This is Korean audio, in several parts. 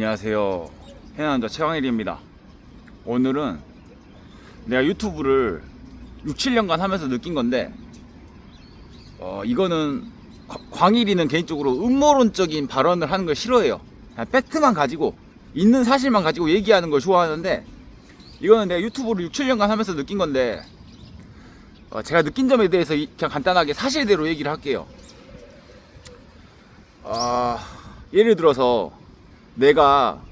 안녕하세요. 해남자 최강일입니다. 오늘은 내가 유튜브를 6, 7년간 하면서 느낀 건데 이거는 광일이는 개인적으로 음모론적인 발언을 하는 걸 싫어해요. 그냥 팩트만 가지고 있는 사실만 가지고 얘기하는 걸 좋아하는데, 이거는 내가 유튜브를 6, 7년간 하면서 느낀 건데 제가 느낀 점에 대해서 그냥 간단하게 사실대로 얘기를 할게요. 예를 들어서 내가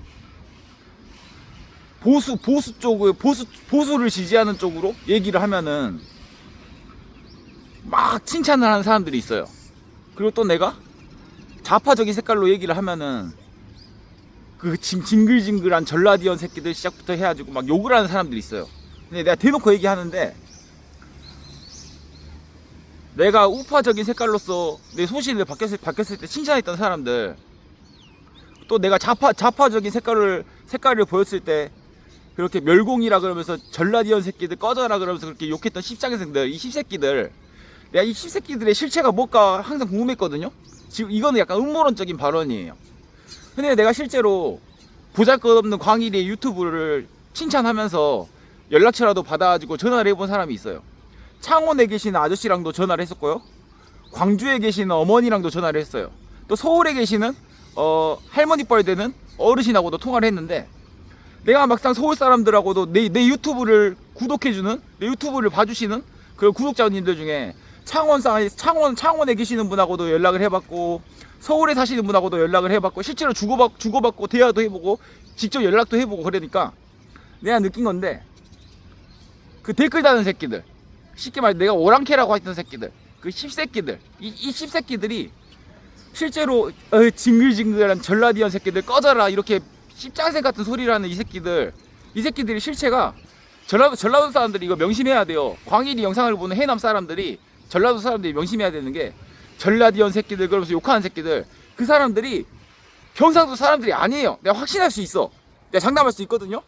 보수를 지지하는 쪽으로 얘기를 하면은 막 칭찬을 하는 사람들이 있어요. 그리고 또 내가 좌파적인 색깔로 얘기를 하면은 그 징글징글한 전라디언 새끼들 시작부터 해가지고 막 욕을 하는 사람들이 있어요. 근데 내가 대놓고 얘기하는데, 내가 우파적인 색깔로서 내 소신을 바뀌었을 때 칭찬했던 사람들, 또 내가 좌파적인 색깔을 보였을 때 그렇게 멸공이라 그러면서 전라디언 새끼들 꺼져라 그러면서 그렇게 욕했던 십장생들, 이 십새끼들, 내가 이 십새끼들의 실체가 뭘까 항상 궁금했거든요. 지금 이거는 약간 음모론적인 발언이에요. 근데 내가 실제로 보잘것없는 광일이의 유튜브를 칭찬하면서 연락처라도 받아가지고 전화를 해본 사람이 있어요. 창원에 계시는 아저씨랑도 전화를 했었고요, 광주에 계시는 어머니랑도 전화를 했어요. 또 서울에 계시는 할머니 뻘 되는 어르신하고도 통화를 했는데, 내가 막상 서울 사람들하고도 내 유튜브를 구독해주는, 내 유튜브를 봐주시는 그런 구독자님들 중에 창원에 계시는 분하고도 연락을 해봤고, 서울에 사시는 분하고도 연락을 해봤고, 실제로 주고받고 대화도 해보고 직접 연락도 해보고, 그러니까 내가 느낀 건데, 그 댓글 다는 새끼들, 쉽게 말해 내가 오랑캐라고 했던 새끼들, 그 십새끼들, 이 십새끼들이 실제로 징글징글한 전라디언 새끼들 꺼져라 이렇게 십장생 같은 소리를 하는 이 새끼들이 실체가 전라도 사람들이 이거 명심해야 돼요. 광일이 영상을 보는 해남 사람들이, 전라도 사람들이 명심해야 되는 게, 전라디언 새끼들 그러면서 욕하는 새끼들, 그 사람들이 경상도 사람들이 아니에요. 내가 확신할 수 있어. 내가 장담할 수 있거든요.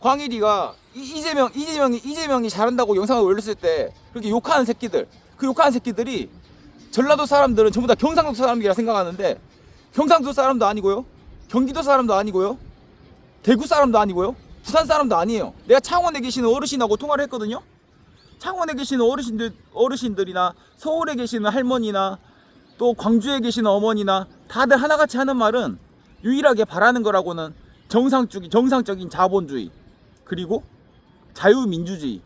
광일이가 이재명이 잘한다고 영상을 올렸을 때 그렇게 욕하는 새끼들, 그 욕하는 새끼들이 전라도 사람들은 전부 다 경상도 사람이라 생각하는데, 경상도 사람도 아니고요, 경기도 사람도 아니고요, 대구 사람도 아니고요, 부산 사람도 아니에요. 내가 창원에 계시는 어르신하고 통화를 했거든요. 창원에 계시는 어르신들이나 서울에 계시는 할머니나 또 광주에 계시는 어머니나 다들 하나같이 하는 말은, 유일하게 바라는 거라고는 정상적인 자본주의, 그리고 자유민주주의,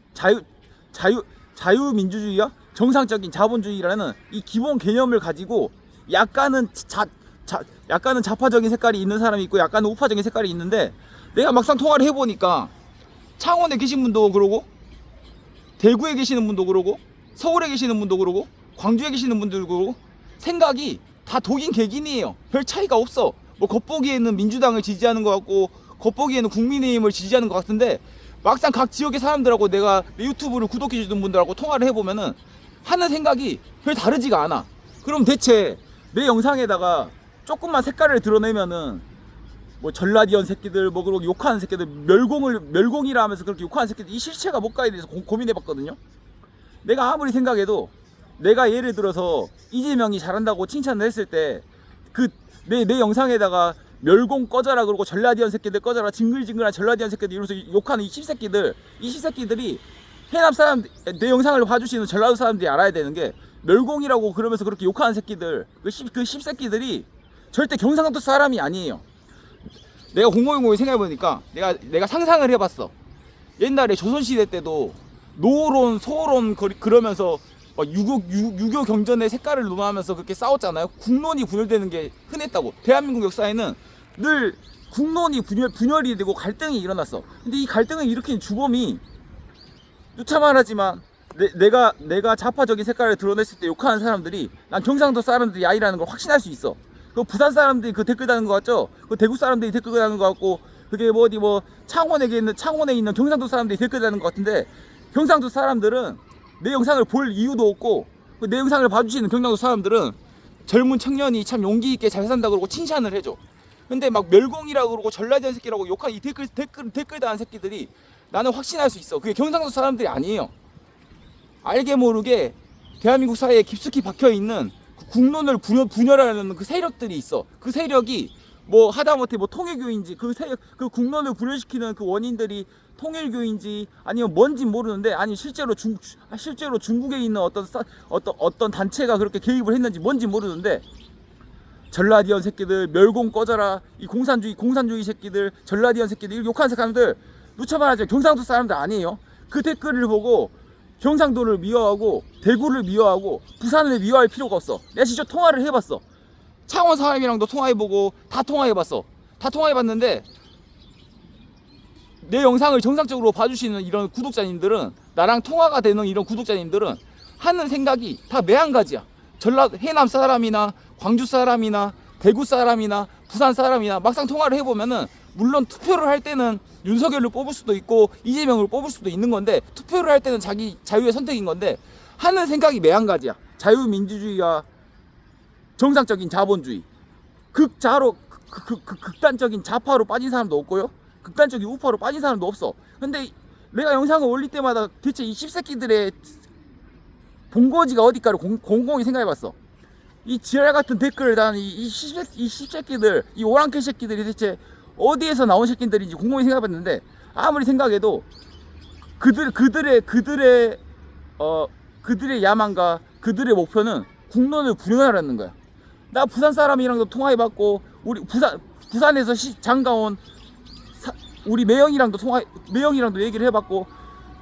자유민주주의야 정상적인 자본주의라는 이 기본 개념을 가지고, 약간은 좌파적인 색깔이 있는 사람이 있고 약간은 우파적인 색깔이 있는데, 내가 막상 통화를 해보니까 창원에 계신 분도 그러고, 대구에 계시는 분도 그러고, 서울에 계시는 분도 그러고, 광주에 계시는 분도 그러고, 생각이 다 독인 개긴이에요. 별 차이가 없어. 뭐 겉보기에는 민주당을 지지하는 것 같고 겉보기에는 국민의힘을 지지하는 것 같은데, 막상 각 지역의 사람들하고 내가 내 유튜브를 구독해주는 분들하고 통화를 해보면은 하는 생각이 별 다르지가 않아. 그럼 대체 내 영상에다가 조금만 색깔을 드러내면은 뭐 전라디언 새끼들, 뭐 그러고 욕하는 새끼들, 멸공이라 하면서 그렇게 욕하는 새끼들, 이 실체가 뭘까에 대해서 고민해봤거든요. 내가 아무리 생각해도, 내가 예를 들어서 이재명이 잘한다고 칭찬을 했을 때 그 내 영상에다가 멸공 꺼져라 그러고 전라디언 새끼들 꺼져라, 징글징글한 전라디언 새끼들 이러면서 욕하는 이 십새끼들이 해남 사람, 내 영상을 봐주시는 전라도 사람들이 알아야 되는 게, 멸공이라고 그러면서 그렇게 욕하는 새끼들, 그 십새끼들이 절대 경상도 사람이 아니에요. 내가 공공연공히 생각해보니까 내가 상상을 해봤어. 옛날에 조선시대 때도 노론, 소론 그러면서 유교 경전의 색깔을 논하면서 그렇게 싸웠잖아요. 국론이 분열되는 게 흔했다고. 대한민국 역사에는 늘 국론이 분열이 되고 갈등이 일어났어. 근데 이 갈등을 일으킨 주범이, 누차 말하지만 내가 좌파적인 색깔을 드러냈을 때 욕하는 사람들이 난 경상도 사람들이 아니라는 걸 확신할 수 있어. 그 부산 사람들이 그 댓글 다는 거 같죠? 그 대구 사람들이 댓글 다는 거 같고, 그게 창원에 있는 경상도 사람들이 댓글 다는 거 같은데, 경상도 사람들은 내 영상을 볼 이유도 없고, 내 영상을 봐주시는 경상도 사람들은 젊은 청년이 참 용기 있게 잘 산다 그러고 칭찬을 해줘. 근데 막 멸공이라고 그러고 전라디언 새끼라고 욕한 이 댓글 다는 새끼들이 나는 확신할 수 있어. 그게 경상도 사람들이 아니에요. 알게 모르게 대한민국 사회에 깊숙이 박혀있는 국론을 분열하는 그 세력들이 있어. 그 세력이 뭐 하다못해 뭐 통일교인지 그 국론을 분열시키는 그 원인들이 통일교인지 아니면 뭔지 모르는데, 아니 실제로 중국에 있는 어떤 단체가 그렇게 개입을 했는지 뭔지 모르는데, 전라디언 새끼들 멸공 꺼져라, 이 공산주의 새끼들, 전라디언 새끼들, 욕하는 사람들 누차 말하죠. 경상도 사람들 아니에요. 그 댓글을 보고 경상도를 미워하고 대구를 미워하고 부산을 미워할 필요가 없어. 내가 직접 통화를 해봤어. 창원 사람이랑도 통화해보고 다 통화해봤어. 다 통화해봤는데 내 영상을 정상적으로 봐주시는 이런 구독자님들은, 나랑 통화가 되는 이런 구독자님들은 하는 생각이 다 매한가지야. 해남 사람이나 광주 사람이나 대구 사람이나 부산 사람이나 막상 통화를 해보면은, 물론 투표를 할 때는 윤석열을 뽑을 수도 있고 이재명을 뽑을 수도 있는 건데, 투표를 할 때는 자기 자유의 선택인 건데 하는 생각이 매한가지야. 자유민주주의와 정상적인 자본주의, 극단적인 좌파로 빠진 사람도 없고요, 극단적인 우파로 빠진 사람도 없어. 근데 내가 영상을 올릴 때마다 대체 이 씹새끼들의 본거지가 어디까를 곰곰이 생각해봤어. 이 지랄 같은 댓글을 다는 이 씹새끼들, 이 오랑캐 새끼들이 대체 어디에서 나온 새끼들인지 곰곰이 생각해봤는데, 아무리 생각해도 그들의 야망과 그들의 목표는 국론을 분열하라는 거야. 나 부산 사람이랑도 통화해봤고, 우리 부산에서 장가온 우리 매형이랑도 얘기를 해봤고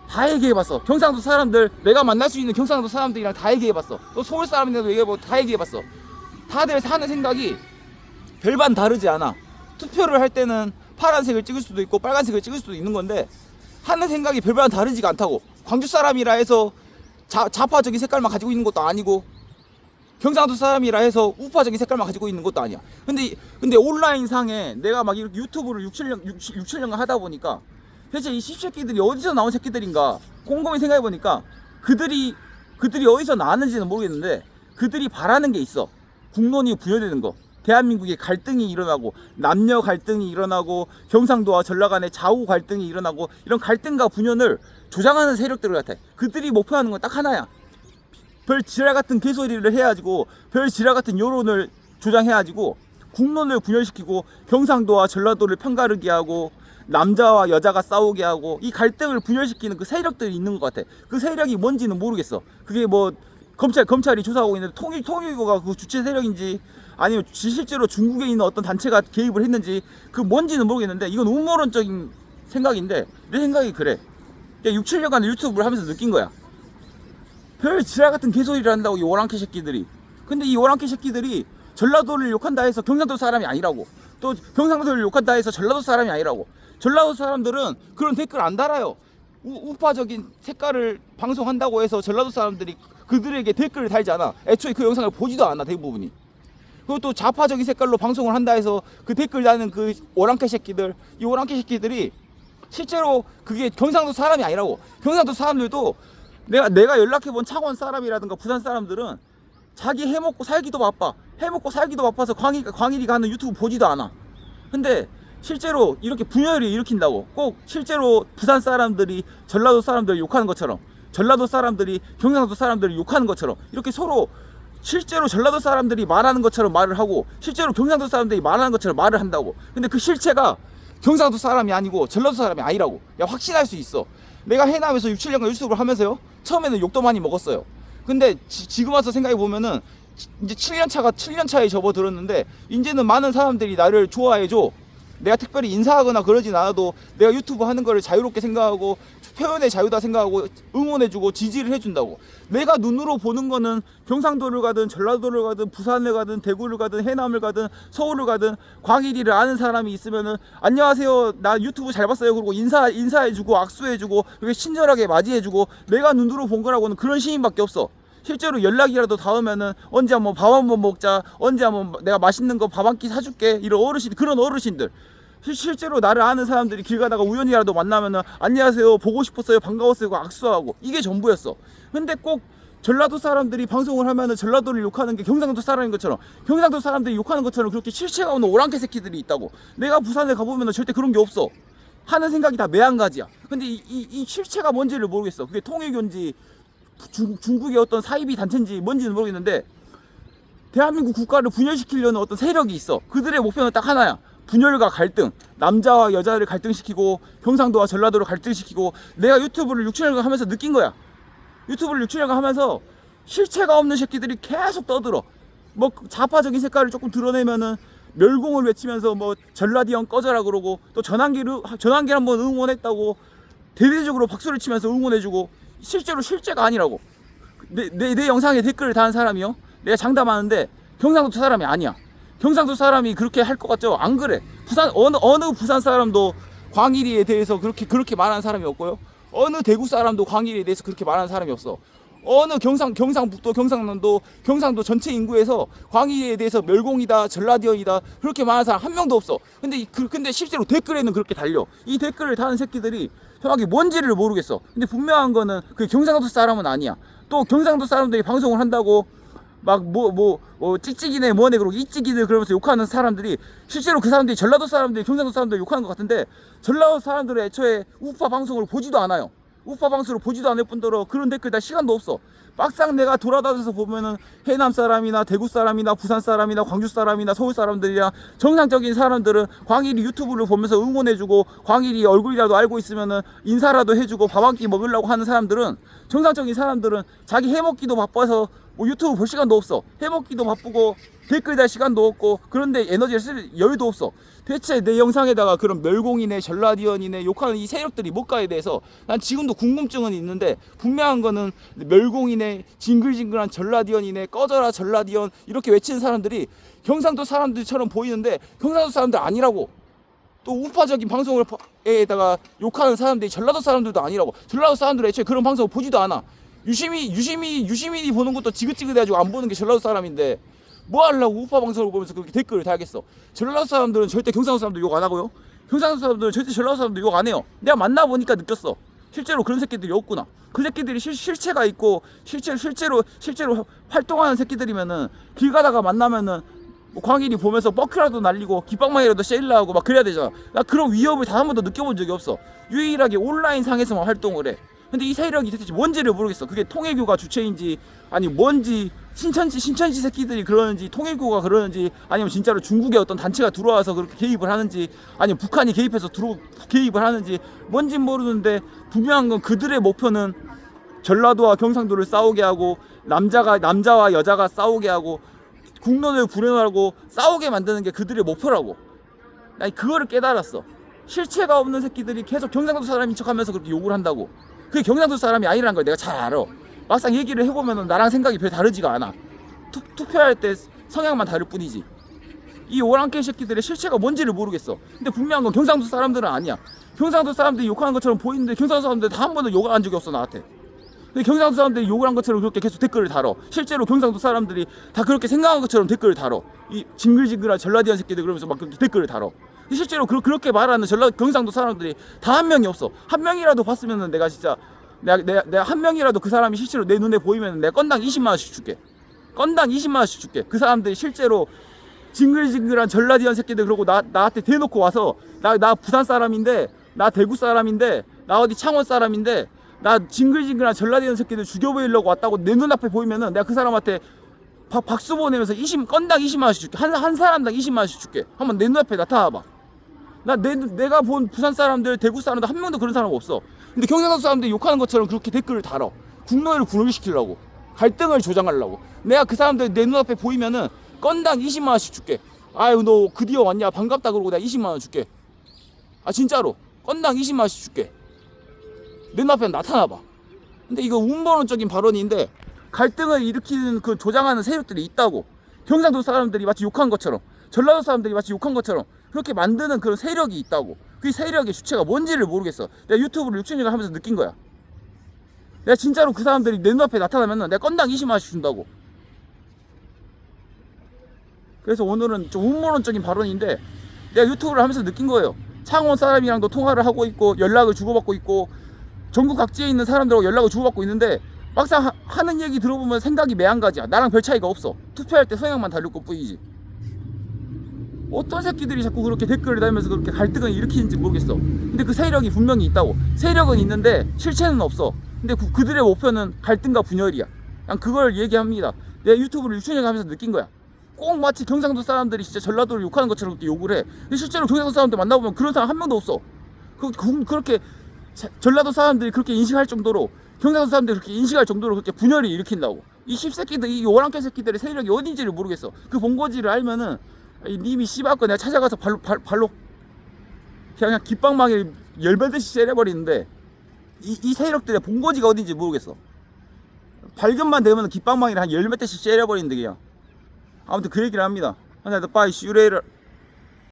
다 얘기해봤어. 경상도 사람들, 내가 만날 수 있는 경상도 사람들이랑 다 얘기해봤어. 또 서울 사람들도 얘기해보고 다 얘기해봤어. 다들 사는 생각이 별반 다르지 않아. 투표를 할 때는 파란색을 찍을 수도 있고 빨간색을 찍을 수도 있는 건데, 하는 생각이 별반 다르지가 않다고. 광주 사람이라 해서 좌파적인 색깔만 가지고 있는 것도 아니고, 경상도 사람이라 해서 우파적인 색깔만 가지고 있는 것도 아니야. 근데 온라인 상에 내가 막 이렇게 유튜브를 6, 7년간 하다 보니까 대체 이 씹새끼들이 어디서 나온 새끼들인가 곰곰이 생각해보니까, 그들이 어디서 나왔는지는 모르겠는데 그들이 바라는 게 있어. 국론이 분열되는 거, 대한민국에 갈등이 일어나고, 남녀 갈등이 일어나고, 경상도와 전라 간의 좌우 갈등이 일어나고, 이런 갈등과 분열을 조장하는 세력들 같아. 그들이 목표하는 건 딱 하나야. 별 지랄 같은 개소리를 해가지고, 별 지랄 같은 여론을 조장해가지고 국론을 분열시키고 경상도와 전라도를 편가르게 하고 남자와 여자가 싸우게 하고, 이 갈등을 분열시키는 그 세력들이 있는 것 같아. 그 세력이 뭔지는 모르겠어. 그게 뭐 검찰이 조사하고 있는데 통일교가 그 주체 세력인지 아니면 실제로 중국에 있는 어떤 단체가 개입을 했는지 그 뭔지는 모르겠는데, 이건 음모론적인 생각인데 내 생각이 그래. 6, 7년간 유튜브를 하면서 느낀 거야. 별 지랄 같은 개소리를 한다고, 이 오랑캐 새끼들이. 근데 이 오랑캐 새끼들이 전라도를 욕한다 해서 경상도 사람이 아니라고, 또 경상도를 욕한다 해서 전라도 사람이 아니라고. 전라도 사람들은 그런 댓글 안 달아요. 우파적인 색깔을 방송한다고 해서 전라도 사람들이 그들에게 댓글을 달지 않아. 애초에 그 영상을 보지도 않아, 대부분이. 그리고 또 좌파적인 색깔로 방송을 한다 해서 그 댓글 다는 그 오랑캐 새끼들, 이 오랑캐 새끼들이 실제로 그게 경상도 사람이 아니라고. 경상도 사람들도 내가 연락해본 창원 사람이라든가 부산 사람들은 자기 해먹고 살기도 바빠서 광일이 가는 유튜브 보지도 않아. 근데 실제로 이렇게 분열을 일으킨다고, 꼭 실제로 부산 사람들이 전라도 사람들을 욕하는 것처럼, 전라도 사람들이 경상도 사람들을 욕하는 것처럼, 이렇게 서로 실제로 전라도 사람들이 말하는 것처럼 말을 하고, 실제로 경상도 사람들이 말하는 것처럼 말을 한다고. 근데 그 실체가 경상도 사람이 아니고 전라도 사람이 아니라고. 야, 확신할 수 있어. 내가 해남에서 6, 7년간 유튜브를 하면서요, 처음에는 욕도 많이 먹었어요. 근데 지금 와서 생각해 보면은 이제 7년 차에 접어들었는데, 이제는 많은 사람들이 나를 좋아해줘. 내가 특별히 인사하거나 그러진 않아도 내가 유튜브 하는 거를 자유롭게 생각하고 표현의 자유다 생각하고 응원해주고 지지를 해준다고. 내가 눈으로 보는 거는 경상도를 가든 전라도를 가든 부산을 가든 대구를 가든 해남을 가든 서울을 가든 광일이를 아는 사람이 있으면은 안녕하세요, 나 유튜브 잘 봤어요, 그리고 인사해주고 악수해주고 그렇게 친절하게 맞이해주고, 내가 눈으로 본 거라고는 그런 시민밖에 없어. 실제로 연락이라도 닿으면은 언제 한번 밥 한번 먹자, 언제 한번 내가 맛있는 거 밥 한 끼 사줄게, 이런 그런 어르신들, 실제로 나를 아는 사람들이 길 가다가 우연이라도 만나면은 안녕하세요, 보고 싶었어요, 반가웠어요, 악수하고, 이게 전부였어. 근데 꼭 전라도 사람들이 방송을 하면은 전라도를 욕하는 게 경상도 사람인 것처럼, 경상도 사람들이 욕하는 것처럼 그렇게 실체가 없는 오랑캐 새끼들이 있다고. 내가 부산에 가보면은 절대 그런 게 없어. 하는 생각이 다 매한가지야. 근데 이 실체가 뭔지를 모르겠어. 그게 통일교인지 중국의 어떤 사이비 단체인지 뭔지는 모르겠는데, 대한민국 국가를 분열시키려는 어떤 세력이 있어. 그들의 목표는 딱 하나야. 분열과 갈등, 남자와 여자를 갈등시키고 경상도와 전라도를 갈등시키고. 내가 유튜브를 6년간 하면서 느낀 거야. 유튜브를 6년간 하면서 실체가 없는 새끼들이 계속 떠들어. 뭐 좌파적인 색깔을 조금 드러내면은 멸공을 외치면서 뭐 전라디언 꺼져라 그러고, 또 전환기를 한번 응원했다고 대대적으로 박수를 치면서 응원해주고. 실제로 실제가 아니라고. 내 영상에 댓글을 다는 사람이요, 내가 장담하는데 경상도 사람이 아니야. 경상도 사람이 그렇게 할 것 같죠? 안 그래. 부산 어느 부산 사람도 광일이에 대해서 그렇게 말하는 사람이 없고요. 어느 대구 사람도 광일이에 대해서 그렇게 말하는 사람이 없어. 어느 경상북도, 경상도 전체 인구에서 광일이에 대해서 멸공이다, 전라디언이다 그렇게 말하는 사람 한 명도 없어. 근데 실제로 댓글에는 그렇게 달려. 이 댓글을 다는 새끼들이 정확히 뭔지를 모르겠어. 근데 분명한 거는 그 경상도 사람은 아니야. 또 경상도 사람들이 방송을 한다고 막 찌찌기네 뭐네 그러고 이찌기들 그러면서 욕하는 사람들이, 실제로 그 사람들이 전라도 사람들이 경상도 사람들 욕하는 것 같은데, 전라도 사람들은 애초에 우파 방송을 보지도 않아요. 우파 방송을 보지도 않을 뿐더러 그런 댓글 달 시간도 없어. 막상 내가 돌아다녀서 보면은 해남 사람이나 대구 사람이나 부산 사람이나 광주 사람이나 서울 사람들이랑 정상적인 사람들은 광일이 유튜브를 보면서 응원해주고, 광일이 얼굴이라도 알고 있으면은 인사라도 해주고 밥 한 끼 먹으려고 하는 사람들은, 정상적인 사람들은 자기 해먹기도 바빠서 뭐 유튜브 볼 시간도 없어. 해먹기도 바쁘고 댓글 달 시간도 없고, 그런데 에너지를 쓸 여유도 없어. 대체 내 영상에다가 그런 멸공이네 전라디언이네 욕하는 이 세력들이 뭘까에 대해서 난 지금도 궁금증은 있는데, 분명한 거는 멸공이네, 징글징글한 전라디언이네, 꺼져라 전라디언 이렇게 외치는 사람들이 경상도 사람들처럼 보이는데 경상도 사람들 아니라고. 또 우파적인 방송에다가 욕하는 사람들이 전라도 사람들도 아니라고. 전라도 사람들은 애초에 그런 방송을 보지도 않아. 유시민이 보는 것도 지긋지긋해가지고 안 보는 게 전라도 사람인데 뭐 하려고 우파 방송을 보면서 그렇게 댓글을 달겠어. 전라도 사람들은 절대 경상도 사람들 욕 안 하고요, 경상도 사람들은 절대 전라도 사람들 욕 안 해요. 내가 만나보니까 느꼈어. 실제로 그런 새끼들이 없구나. 그 새끼들이 실체가 있고 실제로 활동하는 새끼들이면은 길 가다가 만나면은 뭐 광일이 보면서 뻐크라도 날리고 깃방망이라도 쉐일라하고 막 그래야 되잖아. 나 그런 위협을 단 한 번도 느껴본 적이 없어. 유일하게 온라인 상에서만 활동을 해. 근데 이 세력이 대체 뭔지를 모르겠어. 그게 통일교가 주체인지 아니 뭔지, 신천지 새끼들이 그러는지, 통일교가 그러는지, 아니면 진짜로 중국의 어떤 단체가 들어와서 그렇게 개입을 하는지, 아니면 북한이 개입해서 개입을 하는지 뭔진 모르는데, 분명한 건 그들의 목표는 전라도와 경상도를 싸우게 하고, 남자와 여자가 싸우게 하고, 국론을 불행하고 싸우게 만드는 게 그들의 목표라고. 난 그거를 깨달았어. 실체가 없는 새끼들이 계속 경상도 사람인 척하면서 그렇게 욕을 한다고. 그게 경상도 사람이 아니라는 걸 내가 잘 알아. 막상 얘기를 해보면 나랑 생각이 별 다르지가 않아. 투표할 때 성향만 다를 뿐이지. 이 오랑캐 새끼들의 실체가 뭔지를 모르겠어. 근데 분명한 건 경상도 사람들은 아니야. 경상도 사람들이 욕하는 것처럼 보이는데 경상도 사람들 다 한 번도 욕을 한 적이 없어 나한테. 근데 경상도 사람들이 욕을 한 것처럼 그렇게 계속 댓글을 달어. 실제로 경상도 사람들이 다 그렇게 생각한 것처럼 댓글을 달어. 이 징글징글한 전라디언 새끼들 그러면서 막 그렇게 댓글을 달어. 실제로 그렇게 말하는 경상도 사람들이 다 한 명이 없어. 한 명이라도 봤으면은 내가 진짜 내가 한 명이라도 그 사람이 실제로 내 눈에 보이면 내가 건당 20만 원씩 줄게. 건당 20만 원씩 줄게. 그 사람들이 실제로 징글징글한 전라디언 새끼들 그러고 나한테 대놓고 와서 나 부산 사람인데, 나 대구 사람인데, 나 어디 창원 사람인데, 나 징글징글한 전라디언 새끼들 죽여보이려고 왔다고 내 눈앞에 보이면은 내가 그 사람한테 박수 보내면서 건당 20만 원씩 줄게. 한 사람당 20만 원씩 줄게. 한번 내 눈앞에 나타나봐. 내가 본 부산 사람들, 대구 사람들 한 명도 그런 사람 없어. 근데 경상도 사람들이 욕하는 것처럼 그렇게 댓글을 달어. 국론을 분열시키려고, 갈등을 조장하려고. 내가 그 사람들 내 눈앞에 보이면은 건당 20만 원씩 줄게. 아유 너 드디어 왔냐 반갑다 그러고 내가 20만 원 줄게. 아 진짜로 건당 20만 원씩 줄게. 내 눈앞에 나타나봐. 근데 이거 음모론적인 발언인데, 갈등을 일으키는 그 조장하는 세력들이 있다고. 경상도 사람들이 마치 욕한 것처럼, 전라도 사람들이 마치 욕한 것처럼 그렇게 만드는 그런 세력이 있다고. 그 세력의 주체가 뭔지를 모르겠어. 내가 유튜브를 6년간 하면서 느낀 거야. 내가 진짜로 그 사람들이 내 눈앞에 나타나면 내가 건당 20만 원씩 준다고. 그래서 오늘은 좀 음모론적인 발언인데 내가 유튜브를 하면서 느낀 거예요. 창원 사람이랑도 통화를 하고 있고 연락을 주고받고 있고 전국 각지에 있는 사람들하고 연락을 주고받고 있는데, 막상 하는 얘기 들어보면 생각이 매한가지야. 나랑 별 차이가 없어. 투표할 때 성향만 다를 것 뿐이지. 어떤 새끼들이 자꾸 그렇게 댓글을 달면서 그렇게 갈등을 일으키는지 모르겠어. 근데 그 세력이 분명히 있다고. 세력은 있는데 실체는 없어. 근데 그들의 목표는 갈등과 분열이야. 그냥 그걸 얘기합니다. 내가 유튜브를 6년간 하면서 느낀 거야. 꼭 마치 경상도 사람들이 진짜 전라도를 욕하는 것처럼 그렇게 욕을 해. 근데 실제로 경상도 사람들 만나보면 그런 사람 한 명도 없어. 그렇게 전라도 사람들이 그렇게 인식할 정도로, 경상도 사람들이 그렇게 인식할 정도로 그렇게 분열을 일으킨다고. 이 씹새끼들, 이 오랑캐 새끼들의 세력이 어딘지를 모르겠어. 그 본거지를 알면은 님이 씨발거 내가 찾아가서 발로 그냥 깃방망이 열받듯이 째려버리는데, 이 세력들의 본거지가 어딘지 모르겠어. 발견만 되면 깃방망이를 한 열 몇 대씩 째려버리는데 그냥. 아무튼 그 얘기를 합니다. 하나 더 빠이 슈레이를